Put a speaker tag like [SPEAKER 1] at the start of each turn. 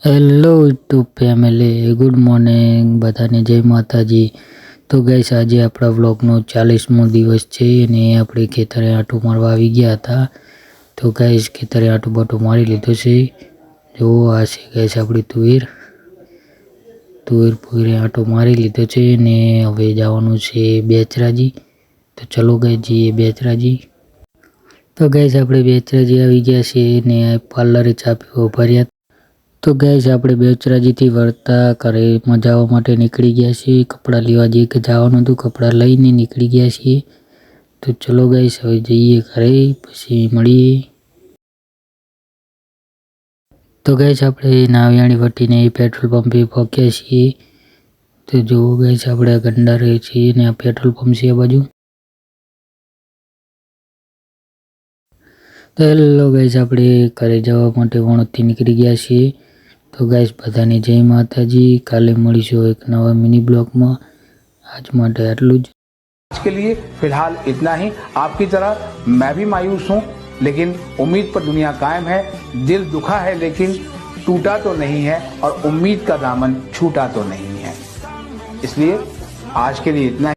[SPEAKER 1] Hello YouTube family, good morning બધાને, જય માતાજી। તો ગાઈસ, આજે આપણા વ્લોગનો 40મો દિવસ છે અને આપણે ખેતરે આંટો મારવા આવી ગયા હતા। તો ગાઈસ, ખેતરે આંટો બાટો મારી લીધો છે। જો આ છે ગાઈસ આપણી તુવેર પૂરે આંટો મારી લીધો છે ને હવે જવાનું છે બેચરાજી। તો ચલો ગાઈસ જઈએ બેચરાજી। તો ગાઈસ, આપણે બેચરાજી આવી ગયા છે ને પાર્લરે ચા પીવા ભર્યા। તો ગાઈસ, આપણે બેચરાજીથી વળતા ઘરે જવા માટે નીકળી ગયા છીએ। કપડાં લેવા જવાનું હતું, કપડાં લઈને નીકળી ગયા છીએ। તો ચલો ગાઈસ, હવે જઈએ ઘરે, પછી મળીએ। તો ગાઈસ, આપણે નાવિયાણી વટીને પેટ્રોલ પંપે પહોંચ્યા છીએ। તો જો ગાઈસ, આપણે ગંડા રહે છીએ ને આ પેટ્રોલ પંપ છે આ બાજુ। તો હેલો ગાઈસ, આપણે ઘરે જવા માટે વણોદથી નીકળી ગયા છીએ। તો ગાઈસ, બધાને જય માતાજી। કાલે મળીશું એક નવા મિની બ્લોગમાં। આજ માટે આટલું જ।
[SPEAKER 2] आज के लिए फिलहाल इतना ही। आपकी तरह मैं भी मायूस हूं, लेकिन उम्मीद पर दुनिया कायम है। दिल दुखा है लेकिन टूटा तो नहीं है, और उम्मीद का दामन छूटा तो नहीं है। इसलिए आज के लिए इतना ही।